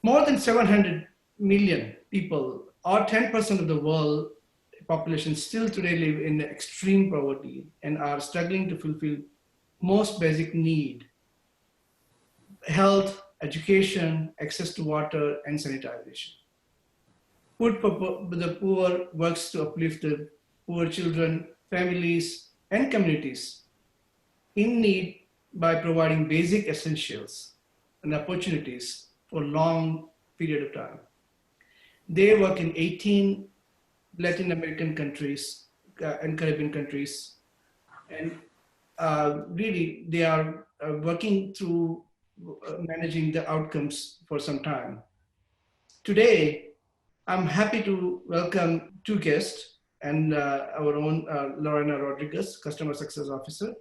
More than 700 million people, or 10% of the world population, still today live in extreme poverty and are struggling to fulfill most basic need: health, education, access to water, and sanitization. Food for the Poor works to uplift the poor children, families, and communities in need by providing basic essentials and opportunities for long period of time. They work in 18 Latin American countries and Caribbean countries, and really they are working through managing the outcomes for some time. Today, I'm happy to welcome two guests and our own Lorena Rodriguez, Customer Success Officer.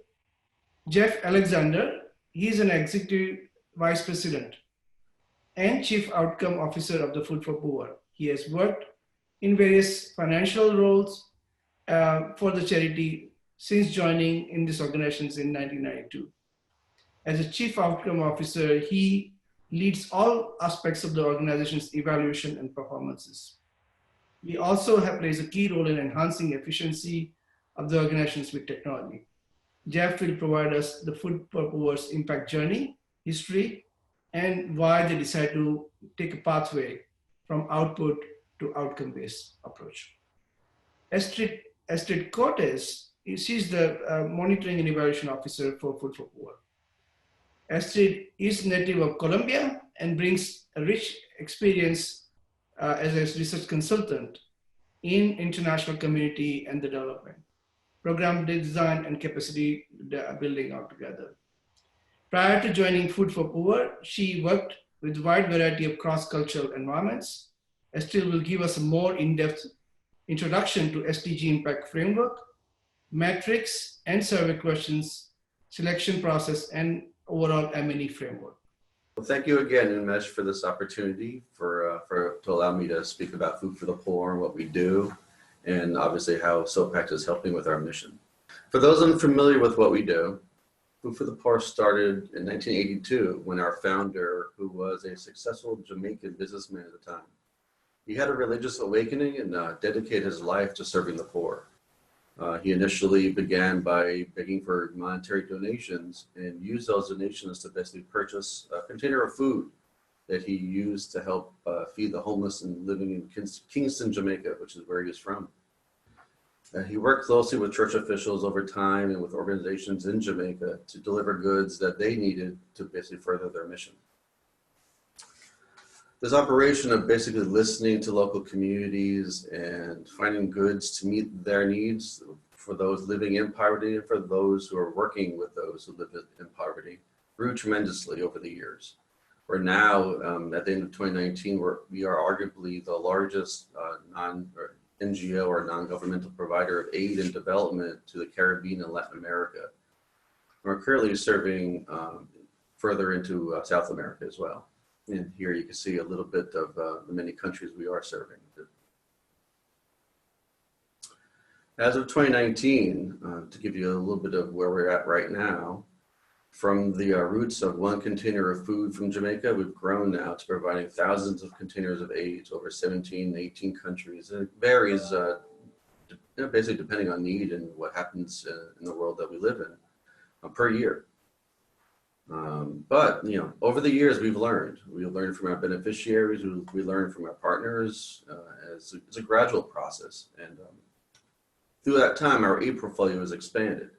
Jeff Alexander, he's an Executive Vice President and Chief Outcome Officer of the Food for Poor. He has worked in various financial roles for the charity since joining in these organizations in 1992. As a Chief Outcome Officer, he leads all aspects of the organization's evaluation and performances. He also plays a key role in enhancing efficiency of the organizations with technology. Jeff will provide us the Food for Poor's impact journey, history, and why they decide to take a pathway from output to outcome-based approach. Astrid Cortez, she's the Monitoring and Evaluation Officer for Food for Poor. Astrid is native of Colombia and brings a rich experience as a research consultant in international community and the development, program design and capacity building altogether. Prior to joining Food for Poor, she worked with a wide variety of cross-cultural environments. Astrid will give us a more in-depth introduction to SDG Impact framework, metrics and survey questions, selection process, and overall M&E framework. Well, thank you again, Umesh, for this opportunity to allow me to speak about Food for the Poor and what we do, and obviously how SOPACT is helping with our mission. For those unfamiliar with what we do, Food for the Poor started in 1982 when our founder, who was a successful Jamaican businessman at the time, he had a religious awakening and dedicated his life to serving the poor. He initially began by begging for monetary donations and used those donations to basically purchase a container of food that he used to help feed the homeless and living in Kingston, Jamaica, which is where he is from. He worked closely with church officials over time and with organizations in Jamaica to deliver goods that they needed to basically further their mission. This operation of basically listening to local communities and finding goods to meet their needs for those living in poverty and for those who are working with those who live in poverty grew tremendously over the years. We're now, at the end of 2019, we are arguably the largest NGO or non-governmental provider of aid and development to the Caribbean and Latin America. We're currently serving further into South America as well. And here you can see a little bit of the many countries we are serving. As of 2019, to give you a little bit of where we're at right now, from the roots of one container of food from Jamaica, we've grown now to providing thousands of containers of aid to over 17, 18 countries. And it varies basically depending on need and what happens in the world that we live in per year. But over the years, we've learned. We learned from our beneficiaries. We learned from our partners. It's a gradual process, and through that time, our aid portfolio has expanded,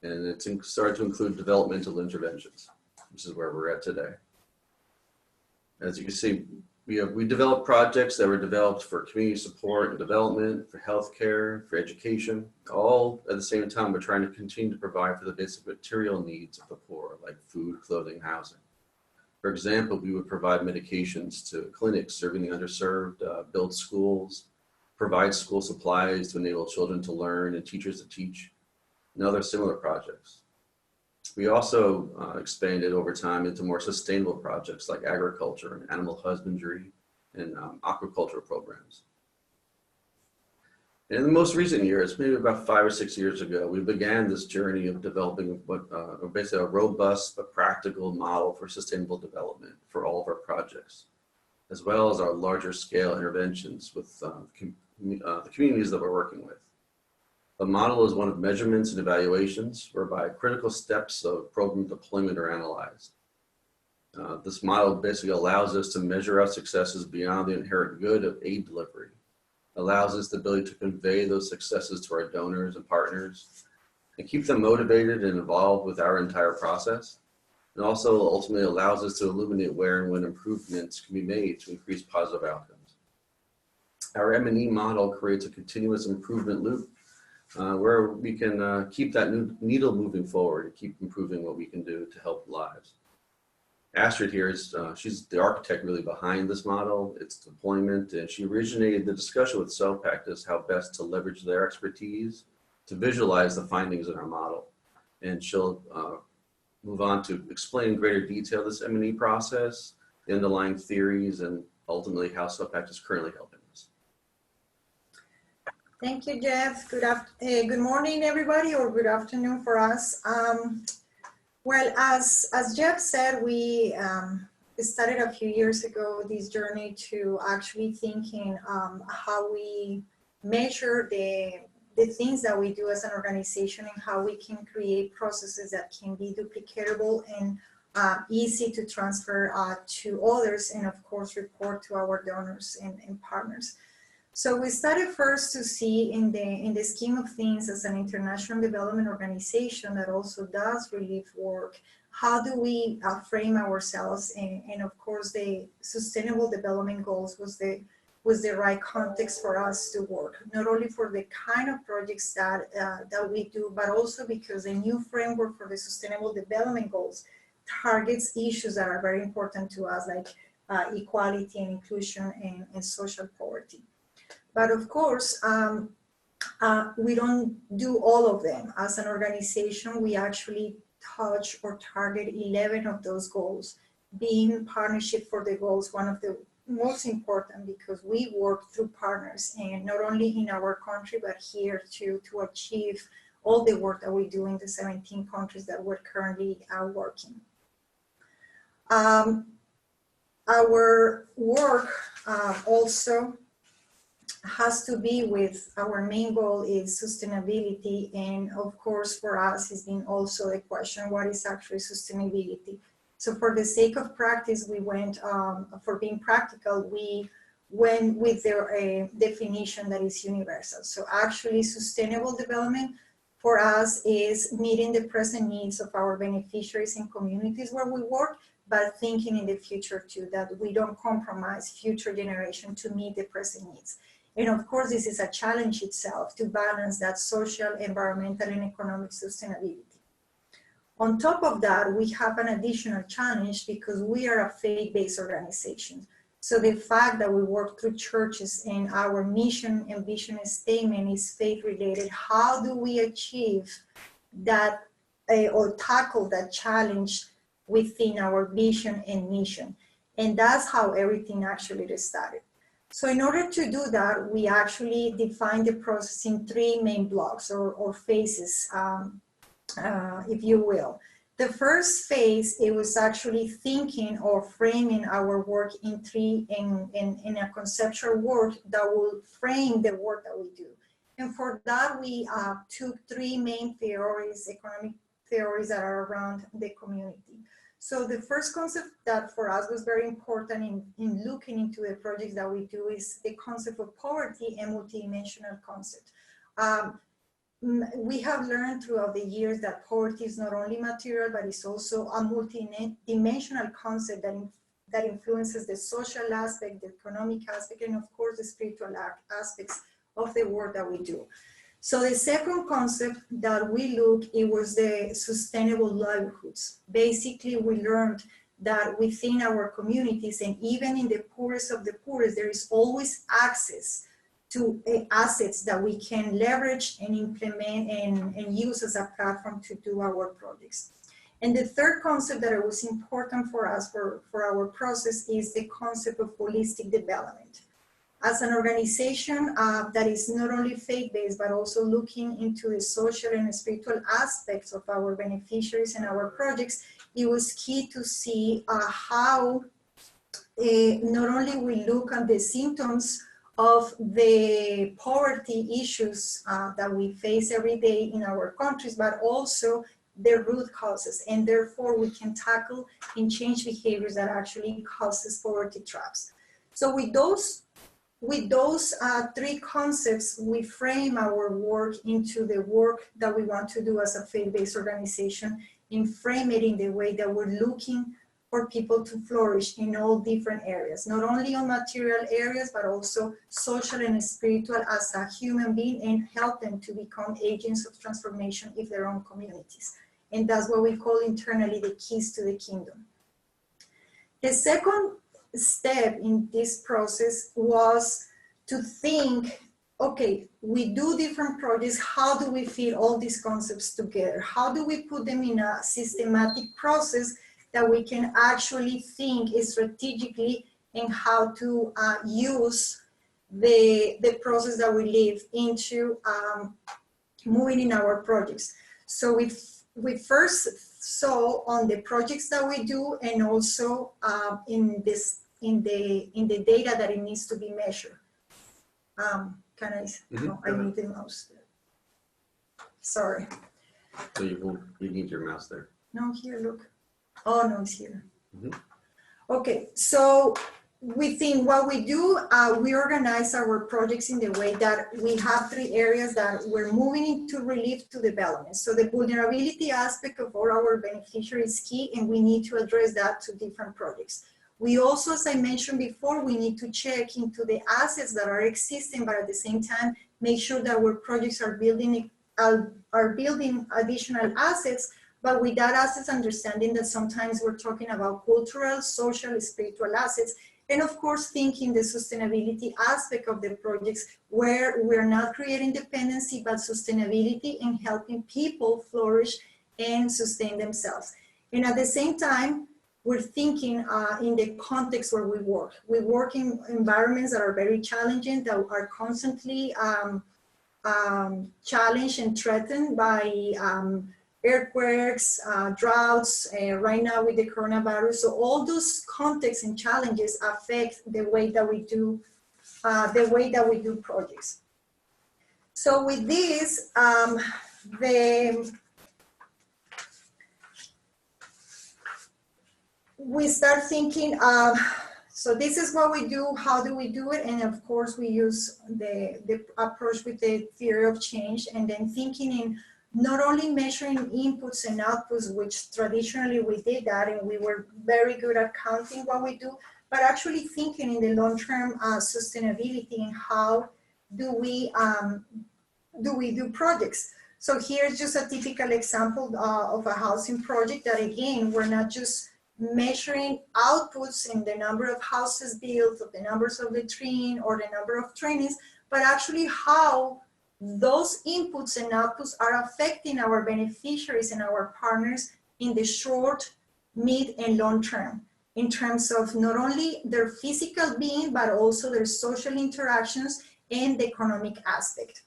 and it's started to include developmental interventions, which is where we're at today. As you can see, we developed projects that were developed for community support and development, for healthcare, for education. All at the same time, we're trying to continue to provide for the basic material needs of the poor, like food, clothing, housing. For example, we would provide medications to clinics serving the underserved, build schools, provide school supplies to enable children to learn and teachers to teach, and other similar projects. We also expanded over time into more sustainable projects like agriculture and animal husbandry and aquaculture programs. In the most recent years, maybe about 5 or 6 years ago, we began this journey of developing basically a robust but practical model for sustainable development for all of our projects. as well as our larger scale interventions with the communities that we're working with. The model is one of measurements and evaluations whereby critical steps of program deployment are analyzed. This model basically allows us to measure our successes beyond the inherent good of aid delivery. Allows us the ability to convey those successes to our donors and partners and keep them motivated and involved with our entire process. And also ultimately allows us to illuminate where and when improvements can be made to increase positive outcomes. Our M&E model creates a continuous improvement loop where we can keep that needle moving forward and keep improving what we can do to help lives. Astrid here is, she's the architect really behind this model, its deployment, and she originated the discussion with SOPAC as how best to leverage their expertise to visualize the findings in our model. And she'll move on to explain in greater detail this M&E process, the underlying theories, and ultimately how SOPAC is currently helping us. Thank you, Jeff. Good morning, everybody, or good afternoon for us. Well, as Jeff said, we started a few years ago this journey to actually thinking how we measure the things that we do as an organization and how we can create processes that can be duplicatable and easy to transfer to others, and of course report to our donors and partners. So we started first to see in the scheme of things as an international development organization that also does relief work, how do we frame ourselves, and of course the sustainable development goals was the right context for us to work, not only for the kind of projects that we do, but also because the new framework for the sustainable development goals targets issues that are very important to us, like equality and inclusion and social poverty. But of course, we don't do all of them. As an organization, we actually touch or target 11 of those goals, being partnership for the goals, one of the most important, because we work through partners, and not only in our country, but here to achieve all the work that we do in the 17 countries that we're currently working. Our work also has to be with, our main goal is sustainability, and of course for us has been also the question, what is actually sustainability? So for the sake of practice, we went, for being practical, we went with the definition that is universal. So actually sustainable development for us is meeting the present needs of our beneficiaries and communities where we work, but thinking in the future too, that we don't compromise future generation to meet the present needs. And of course, this is a challenge itself to balance that social, environmental, and economic sustainability. On top of that, we have an additional challenge because we are a faith-based organization. So the fact that we work through churches and our mission and vision statement is faith-related, how do we achieve that or tackle that challenge within our vision and mission? And that's how everything actually started. So in order to do that, we actually defined the process in 3 main blocks or phases, if you will. The first phase, it was actually thinking or framing our work in a conceptual work that will frame the work that we do. And for that, we took 3 main theories, economic theories that are around the community. So the first concept that for us was very important in looking into the projects that we do is the concept of poverty and multidimensional concept. We have learned throughout the years that poverty is not only material, but it's also a multidimensional concept that influences the social aspect, the economic aspect, and of course the spiritual aspects of the work that we do. So the second concept that we look, it was the sustainable livelihoods. Basically, we learned that within our communities and even in the poorest of the poorest, there is always access to assets that we can leverage and implement and use as a platform to do our projects. And the third concept that was important for us for our process is the concept of holistic development. As an organization that is not only faith-based, but also looking into the social and spiritual aspects of our beneficiaries and our projects, it was key to see how not only we look at the symptoms of the poverty issues that we face every day in our countries, but also the root causes, and therefore we can tackle and change behaviors that actually causes poverty traps. So with those three concepts, we frame our work into the work that we want to do as a faith-based organization, and frame it in the way that we're looking for people to flourish in all different areas, not only on material areas, but also social and spiritual as a human being, and help them to become agents of transformation in their own communities. And that's what we call internally the keys to the kingdom. The second step in this process was to think, okay, we do different projects, how do we fit all these concepts together? How do we put them in a systematic process that we can actually think strategically and how to use the process that we live into moving in our projects. So we first saw on the projects that we do, and also in the data that it needs to be measured. Can I? No, I need the mouse. Sorry. So you need your mouse there. No, here, look. Oh, no, it's here. Okay, so within what we do, we organize our projects in the way that we have three areas that we're moving into relief to development. So the vulnerability aspect of all our beneficiaries is key, and we need to address that to different projects. We also, as I mentioned before, we need to check into the assets that are existing, but at the same time, make sure that our projects are building additional assets, but with that assets understanding that sometimes we're talking about cultural, social, spiritual assets, and of course thinking the sustainability aspect of the projects, where we're not creating dependency, but sustainability and helping people flourish and sustain themselves. And at the same time, we're thinking in the context where we work. We work in environments that are very challenging, that are constantly challenged and threatened by earthquakes, droughts, right now with the coronavirus. So all those contexts and challenges affect the way that we do projects. So with this, we start thinking, so this is what we do, how do we do it? And of course we use the approach with the theory of change, and then thinking in not only measuring inputs and outputs, which traditionally we did that, and we were very good at counting what we do, but actually thinking in the long-term sustainability and how do we do projects. So here's just a typical example of a housing project that, again, we're not just measuring outputs in the number of houses built, or the numbers of latrine, or the number of trainings, but actually how those inputs and outputs are affecting our beneficiaries and our partners in the short, mid, and long term, in terms of not only their physical being, but also their social interactions and the economic aspect.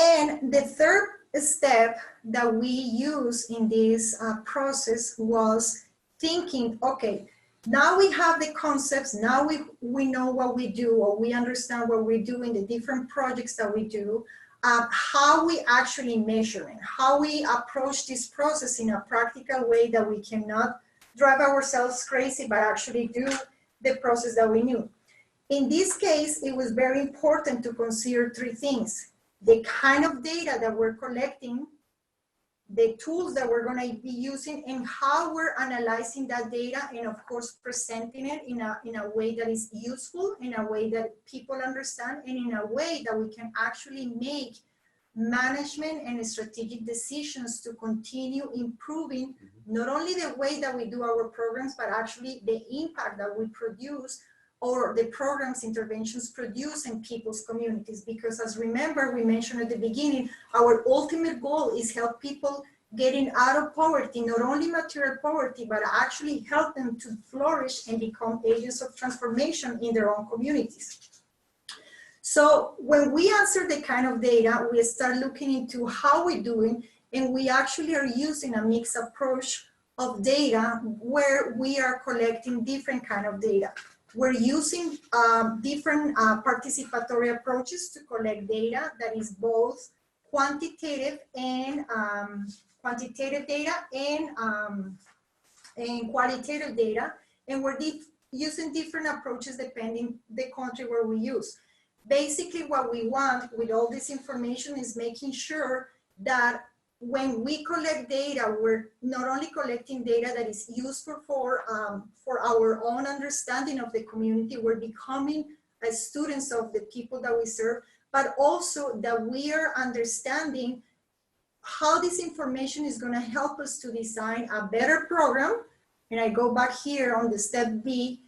And the third step that we use in this process was thinking, okay, now we have the concepts, now we know what we do, or we understand what we do in the different projects that we do, how we actually measure it, how we approach this process in a practical way that we cannot drive ourselves crazy, but actually do the process that we knew. In this case, it was very important to consider three things: the kind of data that we're collecting, the tools that we're going to be using, and how we're analyzing that data, and of course presenting it in a way that is useful, in a way that people understand, and in a way that we can actually make management and strategic decisions to continue improving not only the way that we do our programs, but actually the impact that we produce, or the programs, interventions produce in people's communities. Because as remember, we mentioned at the beginning, our ultimate goal is help people getting out of poverty, not only material poverty, but actually help them to flourish and become agents of transformation in their own communities. So when we answer the kind of data, we start looking into how we're doing, and we actually are using a mixed approach of data where we are collecting different kind of data. We're using different participatory approaches to collect data that is both quantitative and quantitative data and qualitative data, and we're using different approaches depending the country where we use. Basically, what we want with all this information is making sure that when we collect data, we're not only collecting data that is useful for our own understanding of the community, we're becoming students of the people that we serve, but also that we are understanding how this information is going to help us to design a better program. And I go back here on the step B,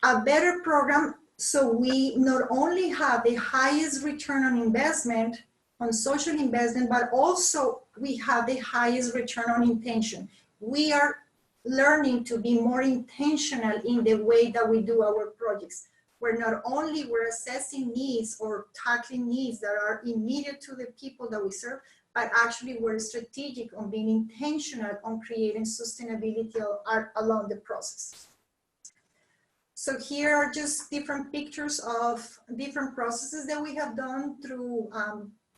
a better program, so we not only have the highest return on investment, on social investment, but also we have the highest return on intention. We are learning to be more intentional in the way that we do our projects, where not only we're assessing needs or tackling needs that are immediate to the people that we serve, but actually we're strategic on being intentional on creating sustainability along the process. So here are just different pictures of different processes that we have done through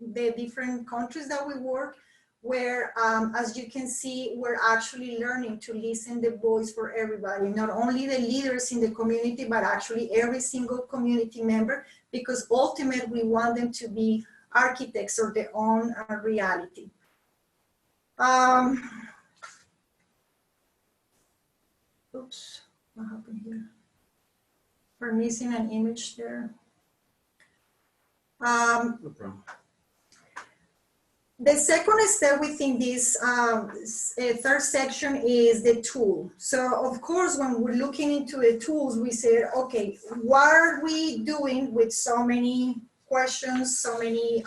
the different countries that we work, where as you can see, we're actually learning to listen the voice for everybody, not only the leaders in the community, but actually every single community member, because ultimately we want them to be architects of their own reality. Oops, what happened here? We're missing an image there. No problem. The second step within this third section is the tool. So of course, when we're looking into the tools, we said, okay, what are we doing with so many questions, so many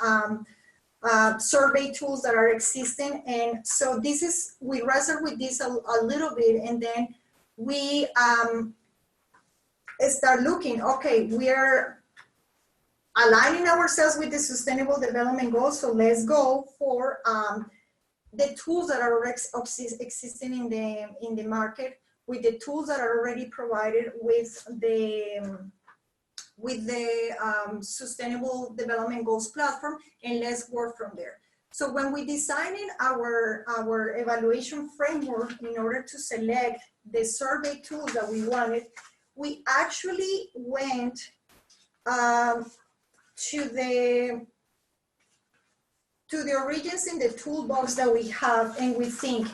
survey tools that are existing? And so this is, we wrestled with this a little bit, and then we start looking, okay, we're aligning ourselves with the Sustainable Development Goals, so let's go for the tools that are existing in the market, with the tools that are already provided with the Sustainable Development Goals platform, and let's work from there. So when we designing our evaluation framework in order to select the survey tools that we wanted, we actually went to the origins in the toolbox that we have, and we think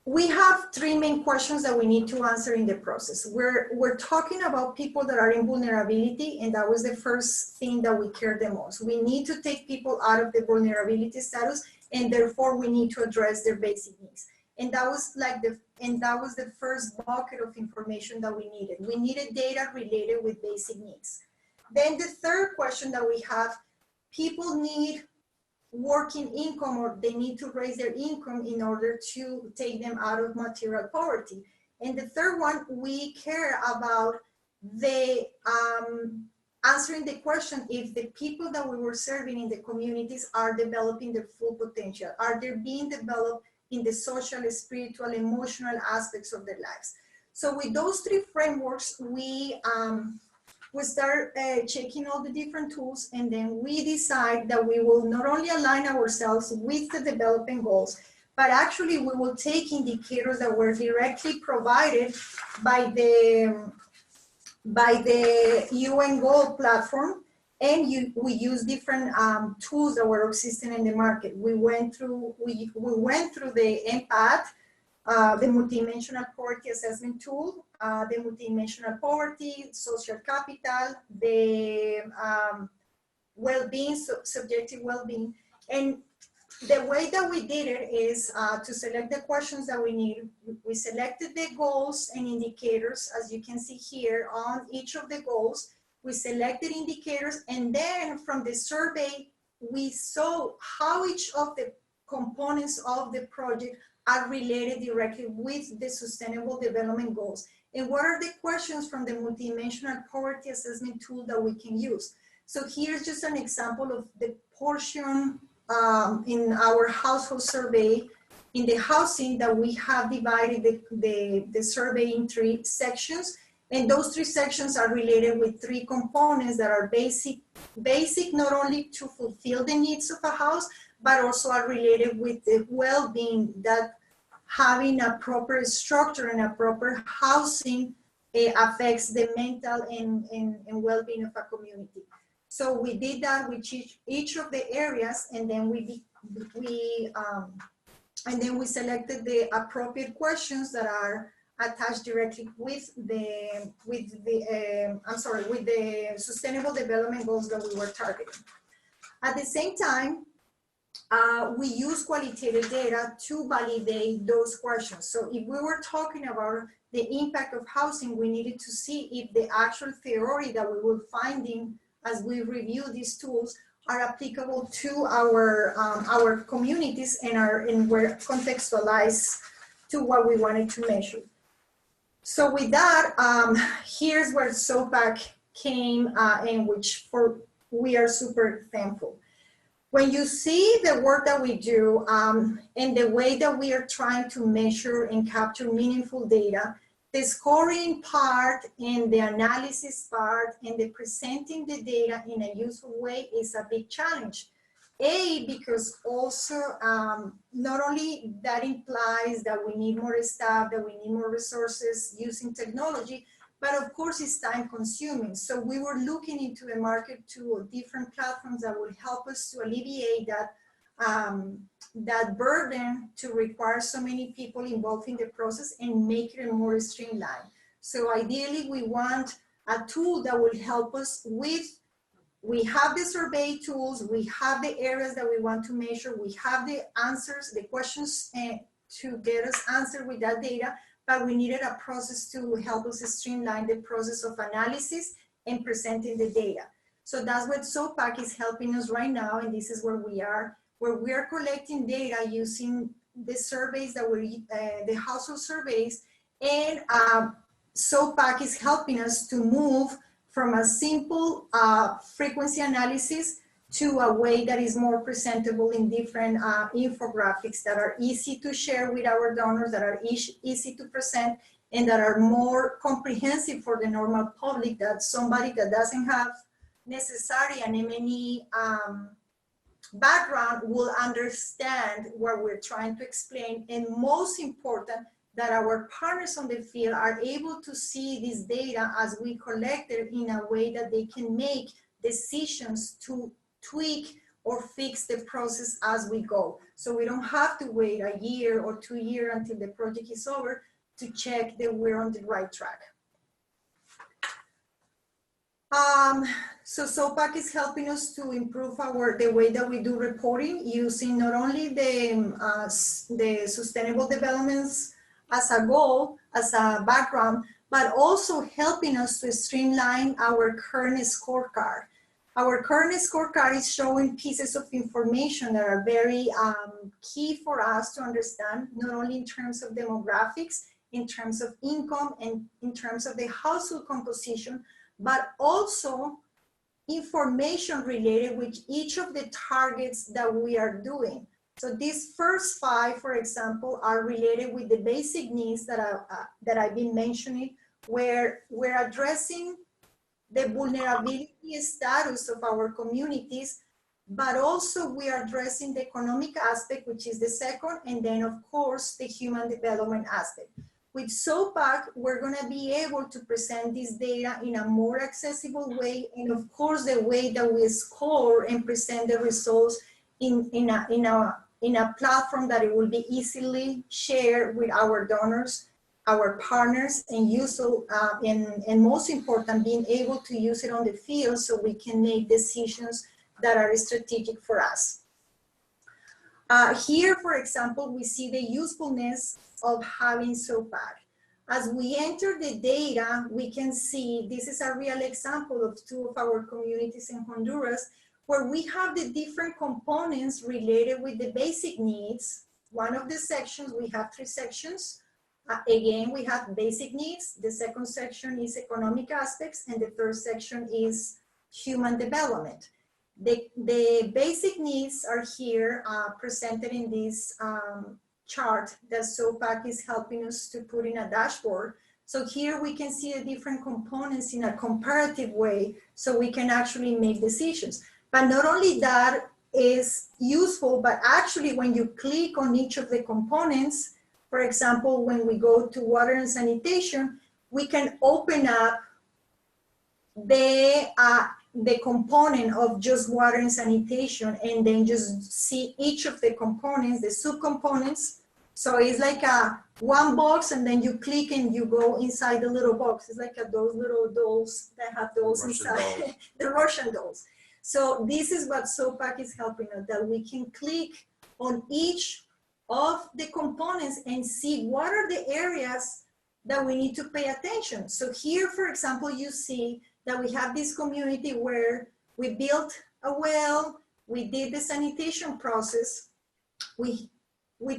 we have three main questions that we need to answer in the process. We're talking about people that are in vulnerability, and that was the first thing that we care the most. We need to take people out of the vulnerability status, and therefore we need to address their basic needs. And that was the first bucket of information that we needed. We needed data related with basic needs. Then the third question that we have, people need working income, or they need to raise their income in order to take them out of material poverty. And the third one, we care about the answering the question if the people that we were serving in the communities are developing their full potential. Are they being developed in the social, spiritual, emotional aspects of their lives? So with those three frameworks, we start checking all the different tools, and then we decide that we will not only align ourselves with the development goals, but actually we will take indicators that were directly provided by the UN Goal platform, and we use different tools that were existing in the market. We went through the Impact, the multidimensional poverty assessment tool, the multidimensional poverty, social capital, the well-being, subjective well-being. And the way that we did it is to select the questions that we need. We selected the goals and indicators, as you can see here on each of the goals. We selected indicators, and then from the survey, we saw how each of the components of the project are related directly with the Sustainable Development Goals. And what are the questions from the multidimensional poverty assessment tool that we can use? So here's just an example of the portion in our household survey in the housing that we have divided the survey in 3 sections. And those 3 sections are related with 3 components that are basic not only to fulfill the needs of a house, but also are related with the well-being, that having a proper structure and a proper housing affects the mental and well-being of a community. So we did that with each of the areas, and then we selected the appropriate questions that are attached directly with the sustainable development goals that we were targeting. At the same time, we use qualitative data to validate those questions. So if we were talking about the impact of housing, we needed to see if the actual theory that we were finding as we review these tools are applicable to our communities and were contextualized to what we wanted to measure. So with that, here's where SOPAC came, in which we are super thankful. When you see the work that we do and the way that we are trying to measure and capture meaningful data, the scoring part and the analysis part and the presenting the data in a useful way is a big challenge. Because also not only that implies that we need more staff, that we need more resources using technology, but of course it's time consuming. So we were looking into the market to different platforms that would help us to alleviate that burden to require so many people involved in the process and make it more streamlined. So ideally we want a tool that will help us with, we have the survey tools, we have the areas that we want to measure, we have the answers, the questions to get us answered with that data, but we needed a process to help us streamline the process of analysis and presenting the data. So that's what SOPAC is helping us right now, and this is where we are collecting data using the surveys that were, the household surveys, and SOPAC is helping us to move from a simple frequency analysis to a way that is more presentable in different infographics that are easy to share with our donors, that are easy to present, and that are more comprehensive for the normal public, that somebody that doesn't have necessarily an M&E background will understand what we're trying to explain, and most important, that our partners on the field are able to see this data as we collect it in a way that they can make decisions to tweak or fix the process as we go. So we don't have to wait a year or 2 years until the project is over to check that we're on the right track. So SOPAC is helping us to improve the way that we do reporting, using not only the sustainable developments as a goal, as a background, but also helping us to streamline our current scorecard. Our current scorecard is showing pieces of information that are very key for us to understand, not only in terms of demographics, in terms of income, and in terms of the household composition, but also information related with each of the targets that we are doing. So these first 5, for example, are related with the basic needs that I've been mentioning, where we're addressing the vulnerability status of our communities, but also we are addressing the economic aspect, which is the second, and then of course the human development aspect. With SOPAC, we're gonna be able to present this data in a more accessible way, and of course the way that we score and present the results in a platform that it will be easily shared with our donors, our partners, and and most important, being able to use it on the field so we can make decisions that are strategic for us. Here, for example, we see the usefulness of having SOPAC. As we enter the data, we can see, this is a real example of 2 of our communities in Honduras, where we have the different components related with the basic needs. One of the sections, we have 3 sections. Again, we have basic needs. The second section is economic aspects, and the third section is human development. The basic needs are here presented in this chart that SOPAC is helping us to put in a dashboard. So here we can see the different components in a comparative way so we can actually make decisions. But not only that is useful, but actually when you click on each of the components, for example, when we go to water and sanitation, we can open up the component of just water and sanitation and then just see each of the components, the subcomponents. So it's like a one box and then you click and you go inside the little box. It's like those little dolls that have dolls inside, the Russian dolls. So this is what SOPAC is helping us, that we can click on each of the components and see what are the areas that we need to pay attention. So here, for example, you see that we have this community where we built a well, we did the sanitation process, we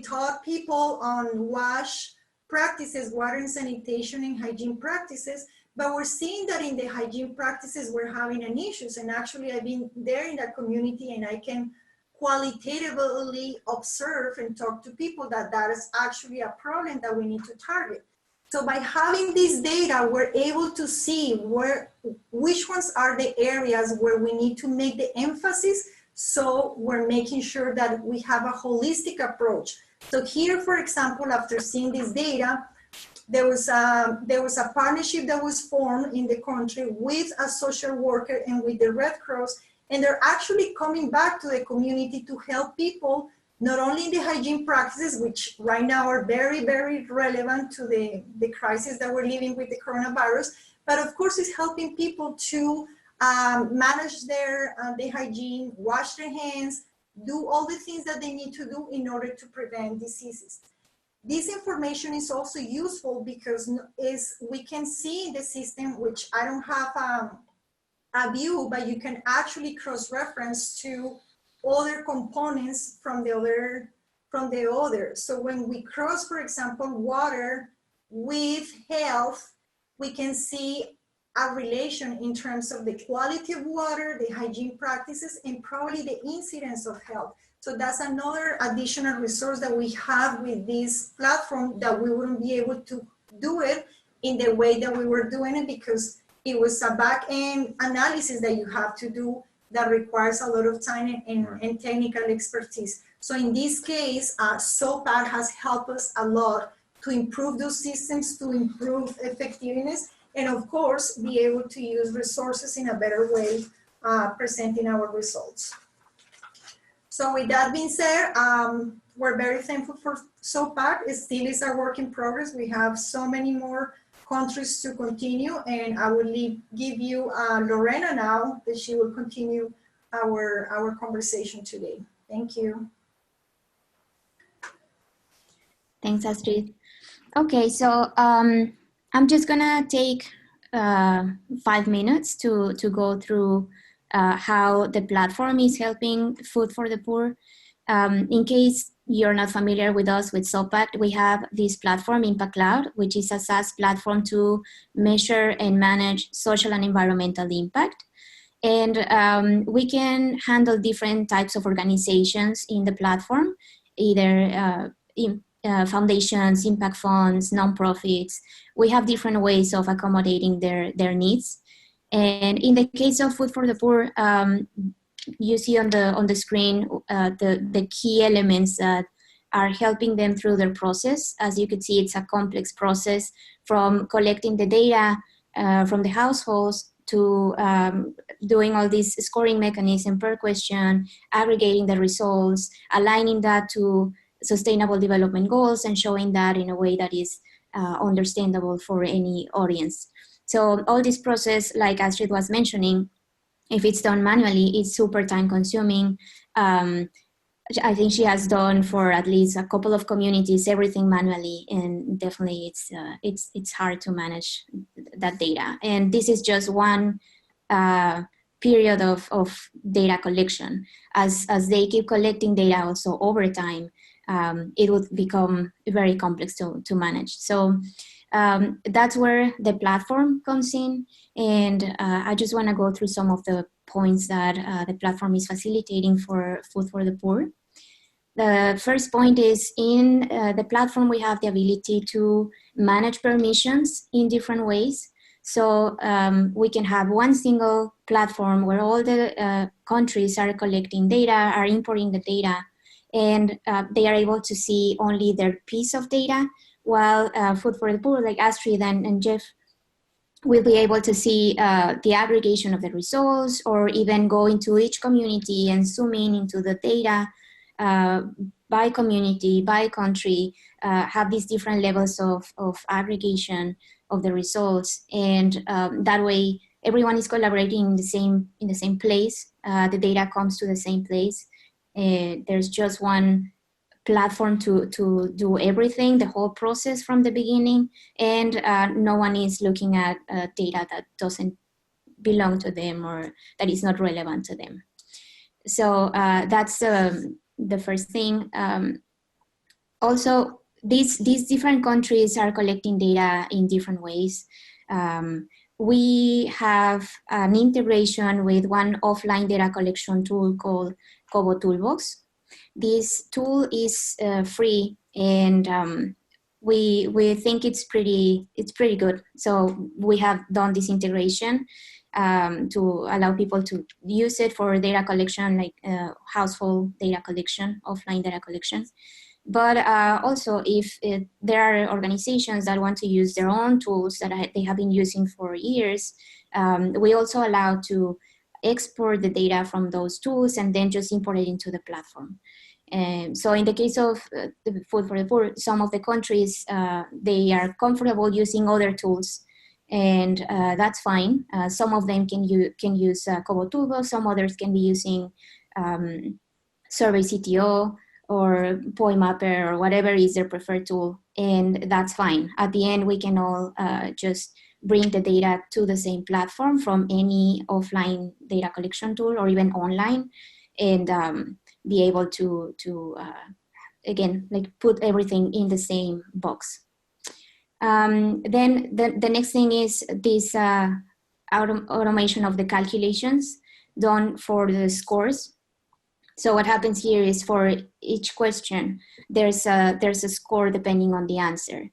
taught people on wash practices, water and sanitation and hygiene practices, but we're seeing that in the hygiene practices, we're having an issues. And actually I've been there in that community and I can qualitatively observe and talk to people that that is actually a problem that we need to target. So by having this data, we're able to see which ones are the areas where we need to make the emphasis. So we're making sure that we have a holistic approach. So here, for example, after seeing this data, there was a partnership that was formed in the country with a social worker and with the Red Cross, and they're actually coming back to the community to help people, not only in the hygiene practices, which right now are very, very relevant to the crisis that we're living with the coronavirus, but of course it's helping people to manage their the hygiene, wash their hands, do all the things that they need to do in order to prevent diseases. This information is also useful because we can see in the system, which I don't have a view, but you can actually cross-reference to other components from the other. So when we cross, for example, water with health, we can see a relation in terms of the quality of water, the hygiene practices, and probably the incidence of health. So that's another additional resource that we have with this platform that we wouldn't be able to do it in the way that we were doing it because it was a back-end analysis that you have to do that requires a lot of time and technical expertise. So in this case, SOPAC has helped us a lot to improve those systems, to improve effectiveness, and of course, be able to use resources in a better way, presenting our results. So with that being said, we're very thankful for SOPAC. It still is a work in progress. We have so many more countries to continue, and I will give you Lorena now, that she will continue our conversation today. Thank you. Thanks, Astrid. Okay, so I'm just gonna take 5 minutes to go through how the platform is helping Food for the Poor. In case you're not familiar with us, with SOPAC, we have this platform, Impactloud, which is a SaaS platform to measure and manage social and environmental impact. And we can handle different types of organizations in the platform, either foundations, impact funds, nonprofits. We have different ways of accommodating their needs. And in the case of Food for the Poor, you see on the screen the key elements that are helping them through their process. As you can see, it's a complex process from collecting the data from the households to doing all these scoring mechanism per question, aggregating the results, aligning that to sustainable development goals, and showing that in a way that is understandable for any audience. So all this process, like Astrid was mentioning, if it's done manually, it's super time consuming. I think she has done for at least a couple of communities everything manually, and definitely it's hard to manage that data. And this is just one period of data collection. As they keep collecting data also over time, it would become very complex to manage. So that's where the platform comes in, and I just want to go through some of the points that the platform is facilitating for Food for the Poor. The first point is in the platform, we have the ability to manage permissions in different ways. So we can have one single platform where all the countries are collecting data, are importing the data, and they are able to see only their piece of data, while Food for the Poor, like Astrid and Jeff, will be able to see the aggregation of the results, or even go into each community and zoom in into the data by community, by country, have these different levels of aggregation of the results. And that way, everyone is collaborating in the same place. The data comes to the same place. There's just one platform to do everything, the whole process from the beginning, and no one is looking at data that doesn't belong to them or that is not relevant to them. So that's the first thing. Also, these different countries are collecting data in different ways. We have an integration with one offline data collection tool called Kobo Toolbox. This tool is free, and we think it's pretty good. So we have done this integration to allow people to use it for data collection, like household data collection, offline data collection. But also, if there are organizations that want to use their own tools that they have been using for years, we also allow to export the data from those tools and then just import it into the platform. So in the case of the Food for the Poor, some of the countries, they are comfortable using other tools, and that's fine. Some of them can use Kobo Toolbox, some others can be using Survey CTO or POIMapper or whatever is their preferred tool, and that's fine. At the end, we can all just bring the data to the same platform from any offline data collection tool or even online, and be able to again, like put everything in the same box. Then the next thing is this automation of the calculations done for the scores. So what happens here is for each question, there's a score depending on the answer.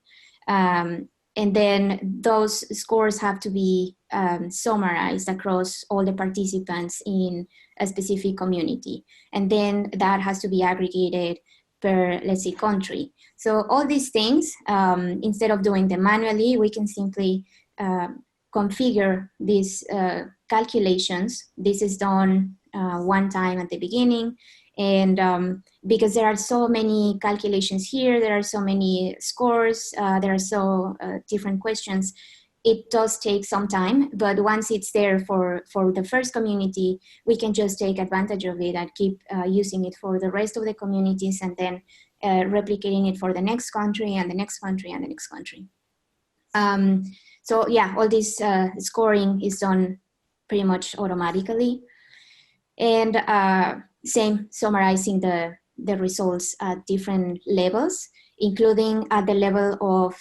And then those scores have to be summarized across all the participants in a specific community. And then that has to be aggregated per, let's say, country. So all these things, instead of doing them manually, we can simply configure these calculations. This is done one time at the beginning. And because there are so many calculations here, there are so many scores, there are so different questions, it does take some time. But once it's there for the first community, we can just take advantage of it and keep using it for the rest of the communities, and then replicating it for the next country and the next country and the next country. So yeah, all this scoring is done pretty much automatically. And same, summarizing the results at different levels, including at the level of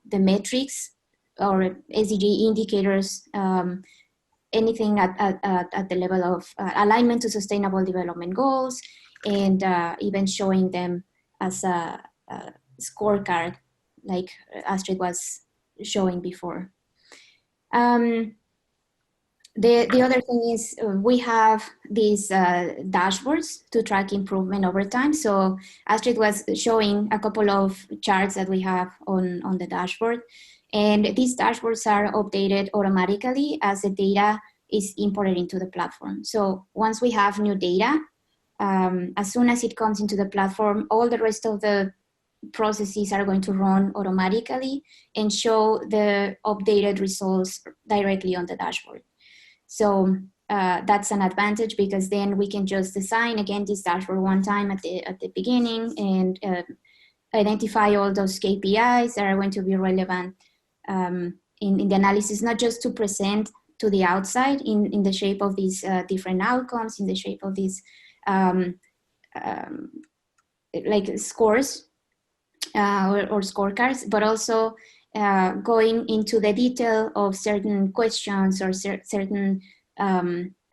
the metrics or SDG indicators, anything at the level of alignment to sustainable development goals, and even showing them as a scorecard, like Astrid was showing before. The other thing is we have these dashboards to track improvement over time. So Astrid was showing a couple of charts that we have on the dashboard. And these dashboards are updated automatically as the data is imported into the platform. So once we have new data, as soon as it comes into the platform, all the rest of the processes are going to run automatically and show the updated results directly on the dashboard. So that's an advantage, because then we can just design again this dashboard one time at the beginning and identify all those KPIs that are going to be relevant in the analysis, not just to present to the outside in the shape of these different outcomes, in the shape of these like scores or scorecards, but also going into the detail of certain questions or certain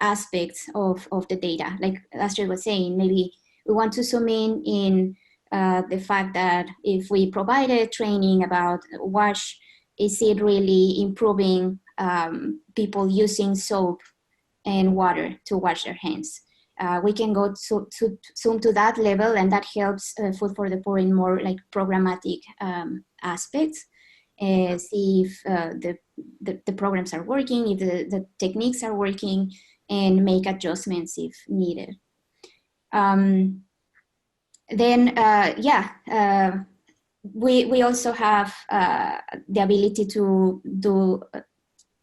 aspects of the data. Like Astrid was saying, maybe we want to zoom in the fact that if we provided training about wash, is it really improving people using soap and water to wash their hands? We can go to zoom to that level, and that helps Food for the Poor in more like programmatic aspects. See if the programs are working, if the techniques are working, and make adjustments if needed. We also have the ability to do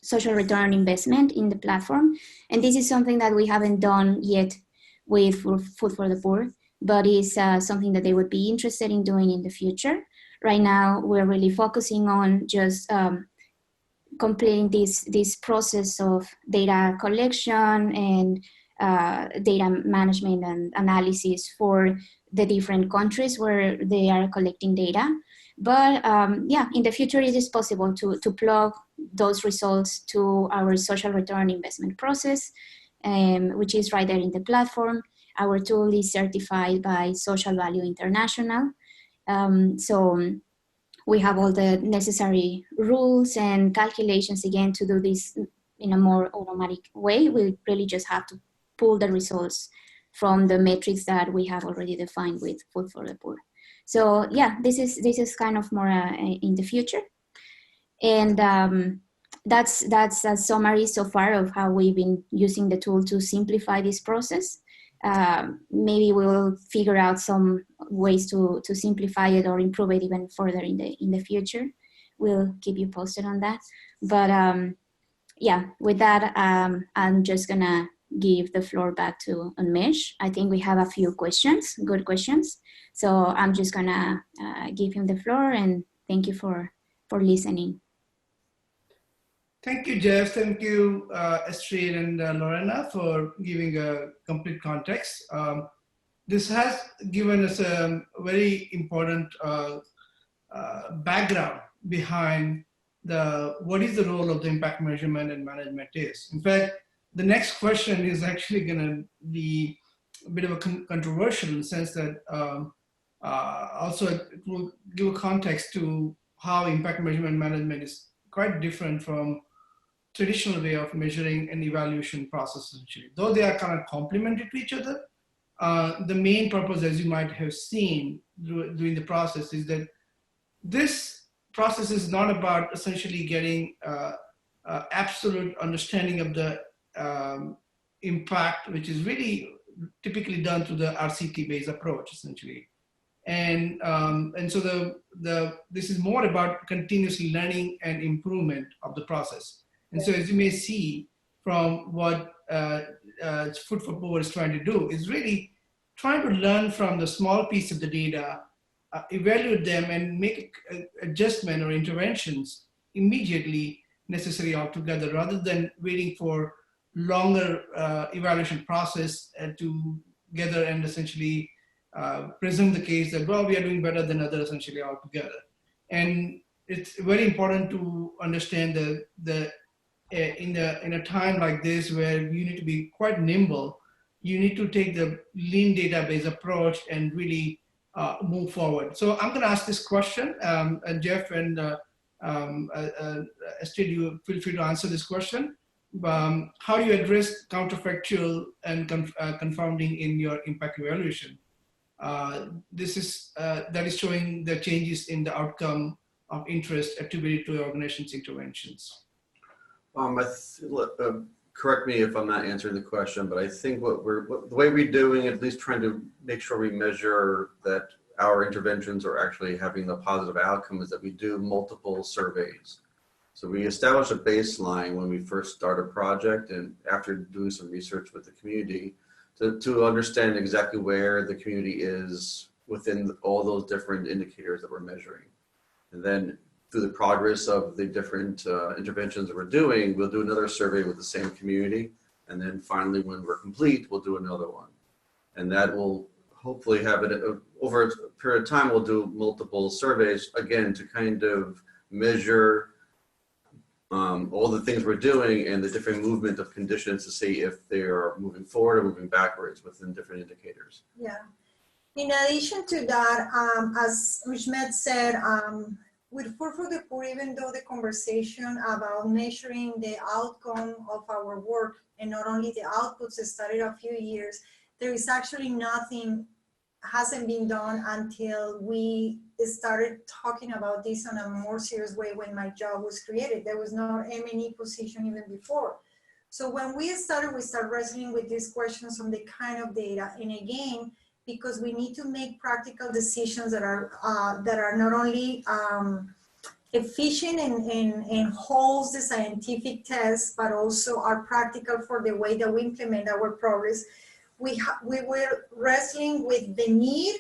social return on investment in the platform. And this is something that we haven't done yet with Food for the Poor, but is something that they would be interested in doing in the future. Right now, we're really focusing on just completing this process of data collection and data management and analysis for the different countries where they are collecting data. But in the future, it is possible to plug those results to our social return investment process, which is right there in the platform. Our tool is certified by Social Value International. So we have all the necessary rules and calculations, again, to do this in a more automatic way. We really just have to pull the results from the metrics that we have already defined with Food for the Poor. So yeah, this is kind of more in the future. And that's a summary so far of how we've been using the tool to simplify this process. Maybe we'll figure out some ways to simplify it or improve it even further in the future. We'll keep you posted on that. But with that, I'm just gonna give the floor back to Unmesh. I think we have a few questions, good questions. So I'm just gonna give him the floor, and thank you for listening. Thank you, Jeff. Thank you, Astrid and Lorena, for giving a complete context. This has given us a very important background behind what is the role of the impact measurement and management is. In fact, the next question is actually going to be a bit of a controversial in the sense that also it will give a context to how impact measurement management is quite different from traditional way of measuring and evaluation process, essentially. Though they are kind of complementary to each other, the main purpose, as you might have seen during the process, is that this process is not about essentially getting absolute understanding of the impact, which is really typically done through the RCT-based approach, essentially. And so this is more about continuously learning and improvement of the process. And so as you may see from what Food for Poor is trying to do, is really trying to learn from the small piece of the data, evaluate them, and make adjustment or interventions immediately necessary altogether, rather than waiting for longer evaluation process to gather and essentially presume the case that, well, we are doing better than others essentially altogether. And it's very important to understand that in a time like this where you need to be quite nimble, you need to take the lean database approach and really move forward. So I'm going to ask this question, and Jeff and Astrid, you feel free to answer this question. How do you address counterfactual and confounding in your impact evaluation? That is showing the changes in the outcome of interest attributed to organization's interventions. Correct me if I'm not answering the question, but I think the way we're doing, at least trying to make sure we measure that our interventions are actually having a positive outcome, is that we do multiple surveys. So we establish a baseline when we first start a project, and after doing some research with the community to understand exactly where the community is within all those different indicators that we're measuring. And then through the progress of the different interventions that we're doing, we'll do another survey with the same community. And then finally, when we're complete, we'll do another one. And that will hopefully have it over a period of time. We'll do multiple surveys, again, to kind of measure all the things we're doing and the different movement of conditions to see if they are moving forward or moving backwards within different indicators. Yeah, In addition to that, as Rishmet said, with Food for the Poor, even though the conversation about measuring the outcome of our work and not only the outputs started a few years, there is actually nothing hasn't been done until we started talking about this on a more serious way when my job was created. There was no M&E position even before. So when we started wrestling with these questions on the kind of data, and again, because we need to make practical decisions that are not only efficient and holds the scientific test, but also are practical for the way that we implement our progress. We were wrestling with the need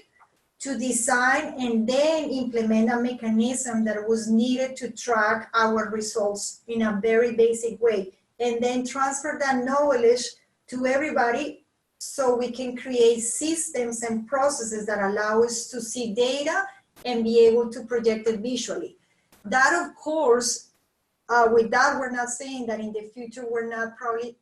to design and then implement a mechanism that was needed to track our results in a very basic way, and then transfer that knowledge to everybody so we can create systems and processes that allow us to see data and be able to project it visually. That, of course, with that, we're not saying that in the future we're not going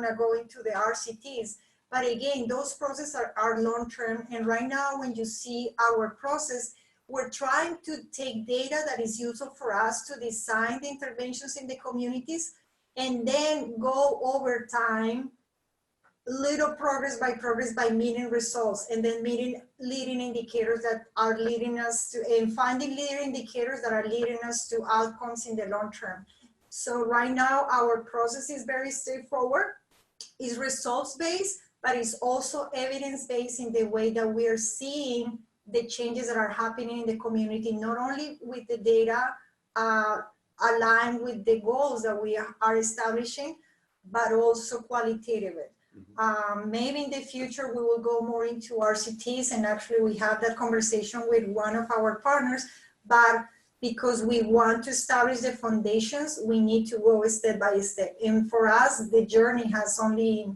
to go into the RCTs. But again, those processes are long-term. And right now, when you see our process, we're trying to take data that is useful for us to design the interventions in the communities, and then go over time, little progress by meeting results, and then meeting leading indicators that are leading us to, and finding leading indicators that are leading us to outcomes in the long term. So right now, our process is very straightforward. It's results-based, but it's also evidence-based in the way that we are seeing the changes that are happening in the community, not only with the data aligned with the goals that we are establishing, but also qualitative. Maybe in the future we will go more into RCTs, and actually we have that conversation with one of our partners, but because we want to establish the foundations, we need to go step by step. And for us, the journey has only,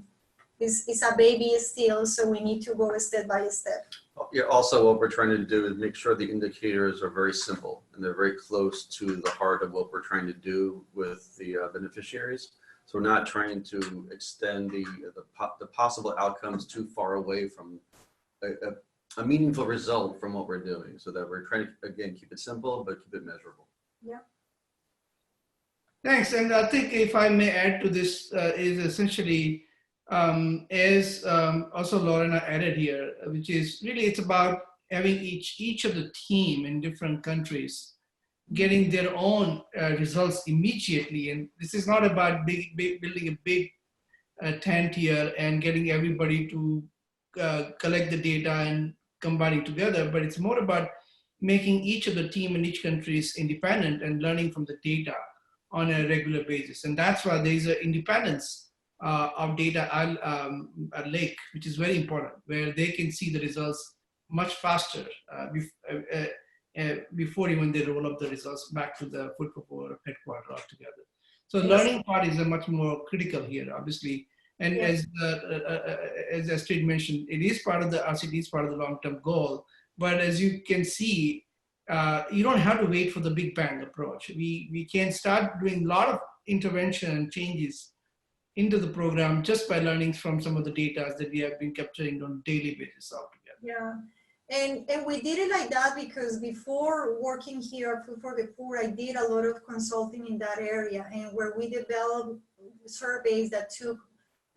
is a baby still, so we need to go step by step. Yeah, also what we're trying to do is make sure the indicators are very simple and they're very close to the heart of what we're trying to do with the beneficiaries. So we're not trying to extend the possible outcomes too far away from a meaningful result from what we're doing, so that we're trying to, again, keep it simple, but keep it measurable. Yeah. Thanks. And I think if I may add to this, is essentially, as also Lorena added here, which is really, it's about having each of the team in different countries getting their own results immediately. And this is not about building a big tent here and getting everybody to collect the data and combining together, but it's more about making each of the team in each countries independent and learning from the data on a regular basis. And that's why there's an independence of data lake, which is very important, where they can see the results much faster before even they roll up the results back to the Food for Poor headquarters altogether. So the learning part is a much more critical here, obviously. And as Astrid mentioned, it is part of the RCT, is part of the long-term goal. But as you can see, you don't have to wait for the big bang approach. We can start doing a lot of intervention and changes into the program just by learning from some of the data that we have been capturing on a daily basis altogether. Yeah. And we did it like that because before working here at Food for the Poor, I did a lot of consulting in that area, and where we developed surveys that took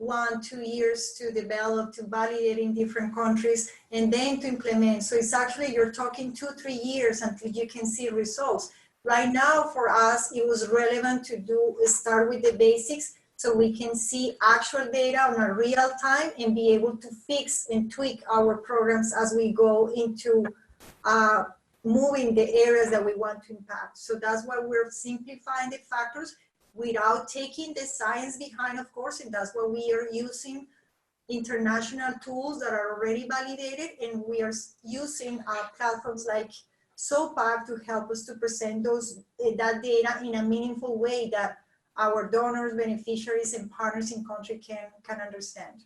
1-2 years to develop, to validate in different countries, and then to implement. So it's actually, you're talking 2-3 years until you can see results. Right now for us, it was relevant to start with the basics, so we can see actual data on a real time and be able to fix and tweak our programs as we go into moving the areas that we want to impact. So that's why we're simplifying the factors without taking the science behind, of course, and that's why we are using international tools that are already validated, and we are using platforms like SOPAC to help us to present that data in a meaningful way that our donors, beneficiaries, and partners in country can understand.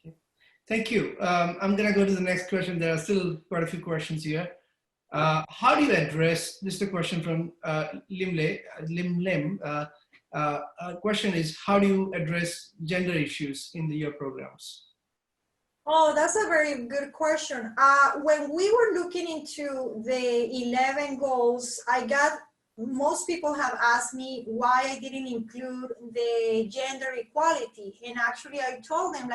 Okay. Thank you. I'm going to go to the next question. There are still quite a few questions here. How do you address, this is a question from Lim Lim. Question is, how do you address gender issues in your programs? Oh, that's a very good question. When we were looking into the 11 goals, most people have asked me why I didn't include the gender equality. And actually I told them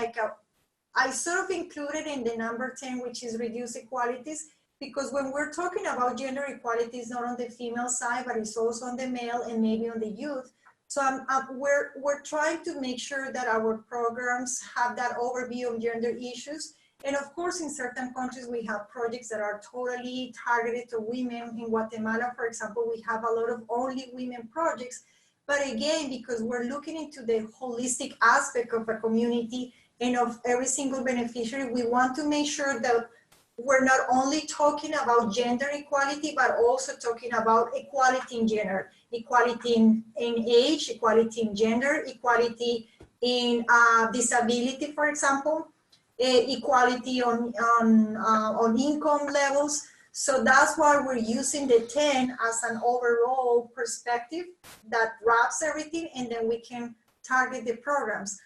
I sort of included in the number 10, which is reduce inequalities, because when we're talking about gender equality, it's not on the female side, but it's also on the male and maybe on the youth. So we're trying to make sure that our programs have that overview of gender issues. And of course, in certain countries, we have projects that are totally targeted to women. In Guatemala, for example, we have a lot of only women projects. But again, because we're looking into the holistic aspect of a community and of every single beneficiary, we want to make sure that we're not only talking about gender equality, but also talking about equality in gender, equality in age, equality in gender, equality in disability, for example, equality on income levels. So that's why we're using the 10 as an overall perspective that wraps everything, and then we can target the programs.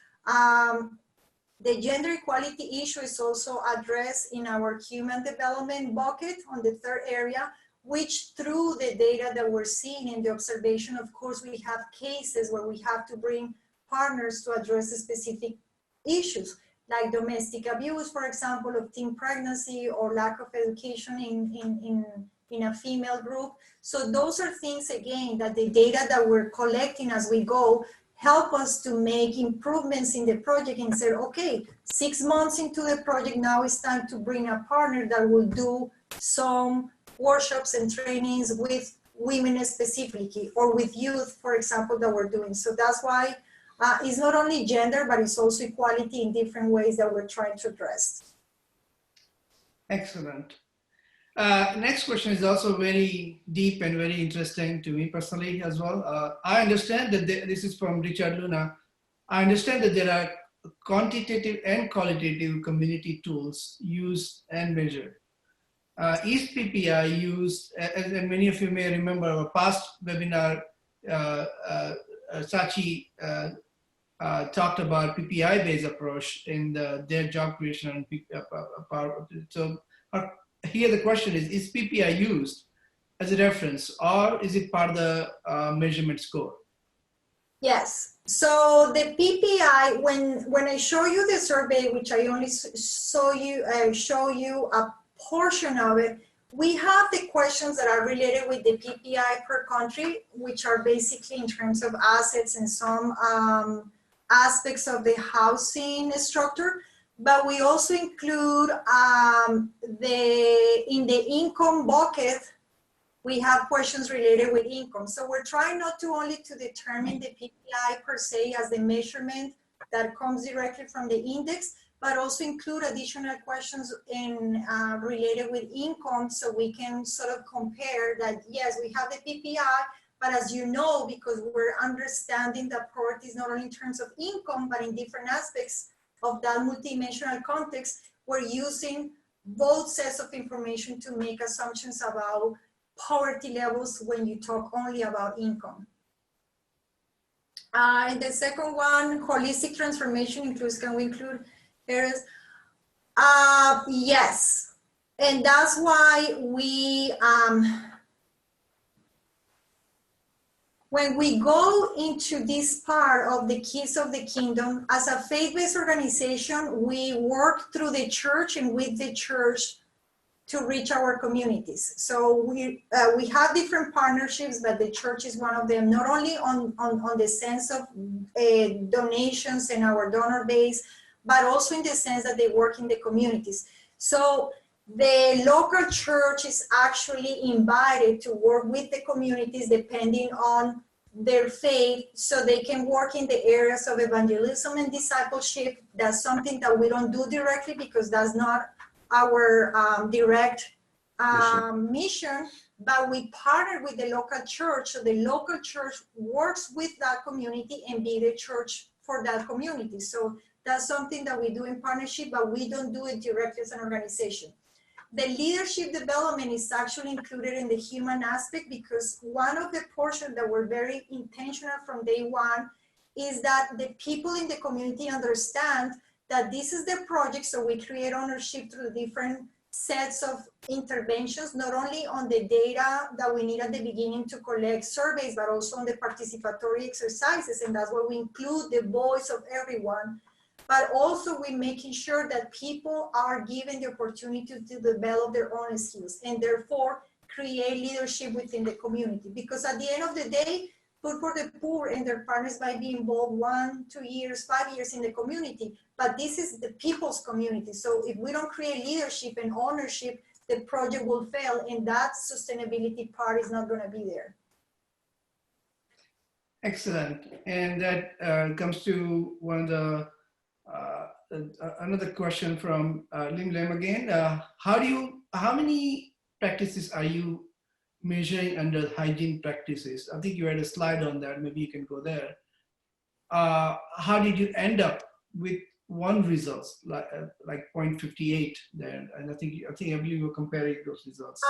The gender equality issue is also addressed in our human development bucket on the third area, which through the data that we're seeing in the observation, of course, we have cases where we have to bring partners to address specific issues, like domestic abuse, for example, of teen pregnancy, or lack of education in a female group. So those are things, again, that the data that we're collecting as we go help us to make improvements in the project and say, okay, 6 months into the project, now it's time to bring a partner that will do some workshops and trainings with women specifically, or with youth, for example, that we're doing. So that's why it's not only gender, but it's also equality in different ways that we're trying to address. Excellent. Next question is also very deep and very interesting to me personally as well. I understand that this is from Richard Luna. I understand that there are quantitative and qualitative community tools used and measured. Is PPI used, and many of you may remember our past webinar, Sachi talked about PPI-based approach in their job creation and so here the question is PPI used as a reference, or is it part of the measurement score? Yes. So the PPI, when I show you the survey, which I only show you a portion of it, we have the questions that are related with the PPI per country, which are basically in terms of assets and some aspects of the housing structure. But we also include in the income bucket, we have questions related with income. So we're trying not to only to determine the PPI per se as the measurement that comes directly from the index, but also include additional questions related with income, so we can sort of compare that, yes, we have the PPI, but as you know, because we're understanding that poverty is not only in terms of income, but in different aspects of that multidimensional context, we're using both sets of information to make assumptions about poverty levels when you talk only about income. And the second one, holistic transformation includes, can we include areas? Yes, and that's why we, when we go into this part of the Keys of the Kingdom, as a faith-based organization, we work through the church and with the church to reach our communities. So we have different partnerships, but the church is one of them, not only on the sense of donations and our donor base, but also in the sense that they work in the communities. So the local church is actually invited to work with the communities depending on their faith, so they can work in the areas of evangelism and discipleship. That's something that we don't do directly because that's not our direct mission, but we partner with the local church. So the local church works with that community and be the church for that community. So that's something that we do in partnership, but we don't do it directly as an organization. The leadership development is actually included in the human aspect, because one of the portions that were very intentional from day one is that the people in the community understand that this is the project. So we create ownership through different sets of interventions, not only on the data that we need at the beginning to collect surveys, but also on the participatory exercises. And that's where we include the voice of everyone. But also we're making sure that people are given the opportunity to develop their own skills and therefore create leadership within the community. Because at the end of the day, Food for the Poor and their partners might be involved 1, 2 years, 5 years in the community, but this is the people's community. So if we don't create leadership and ownership, the project will fail, and that sustainability part is not going to be there. Excellent. And that comes to one of the another question from Lim Lam again. How many practices are you measuring under hygiene practices? I think you had a slide on that. Maybe you can go there. How did you end up with one result like 0.58 there? And I believe you're comparing those results.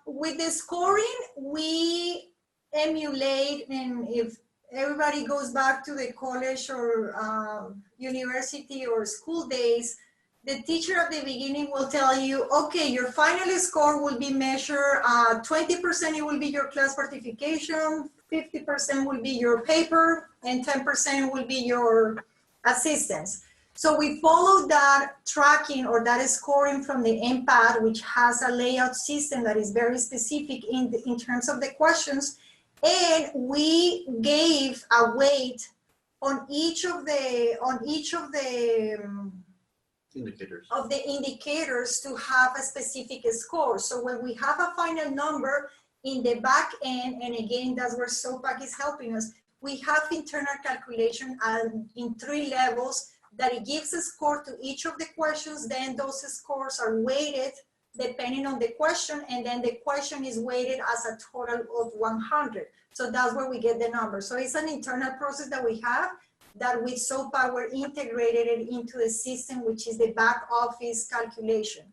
With the scoring, we emulate, and if everybody goes back to the college or university or school days, the teacher at the beginning will tell you, okay, your final score will be measured, 20% it will be your class certification, 50% will be your paper, and 10% will be your assistance. So we follow that tracking or that scoring from the Impact, which has a layout system that is very specific in terms of the questions. And we gave a weight on each of the indicators to have a specific score. So when we have a final number in the back end, and again, that's where SOPAC is helping us, we have internal calculation in 3 levels that it gives a score to each of the questions. Then those scores are weighted depending on the question, and then the question is weighted as a total of 100. So that's where we get the number. So it's an internal process that we have that with SOPAC we're integrated it into the system, which is the back office calculation.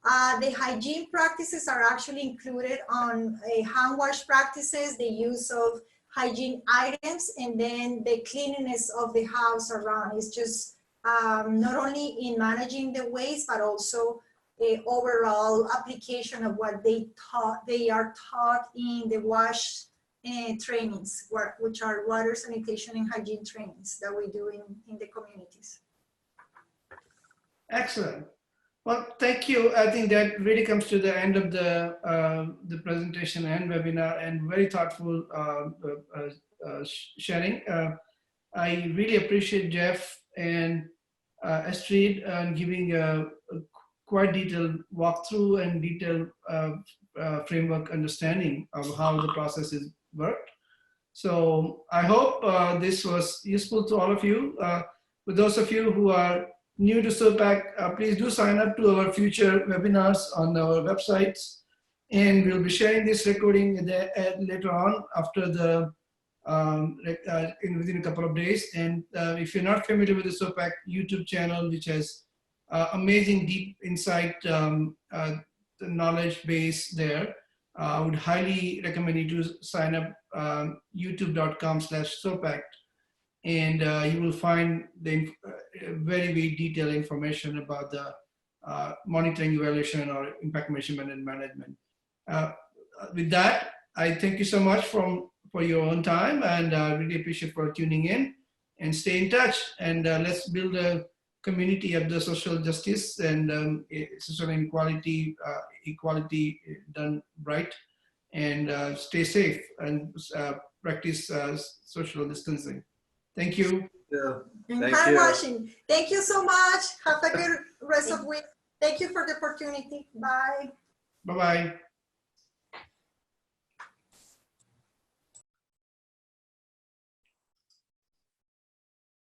The hygiene practices are actually included on hand wash practices, the use of hygiene items, and then the cleanliness of the house around. It's just not only in managing the waste, but also the overall application of what they are taught in the WASH trainings, which are water, sanitation, and hygiene trainings that we do in the communities. Excellent. Well, thank you. I think that really comes to the end of the presentation and webinar, and very thoughtful sharing. I really appreciate Jeff and Astrid giving a quite detailed walkthrough and detailed framework understanding of how the process is worked. So I hope this was useful to all of you. For those of you who are new to SOPAC, please do sign up to our future webinars on our websites, and we'll be sharing this recording later on after the within a couple of days. And if you're not familiar with the SOPAC YouTube channel, which has amazing deep insight the knowledge base there, I would highly recommend you to sign up youtube.com/SOPAC, and you will find the very, very detailed information about the monitoring, evaluation, or impact measurement and management. With that, I thank you so much for your own time, and I really appreciate for tuning in, and stay in touch, and let's build a community of the social justice and social inequality, equality done right, and stay safe and practice social distancing. Thank you. Yeah. And Thank hand you. washing. Thank you so much. Have a good rest of the week. Thank you for the opportunity. Bye. Bye-bye.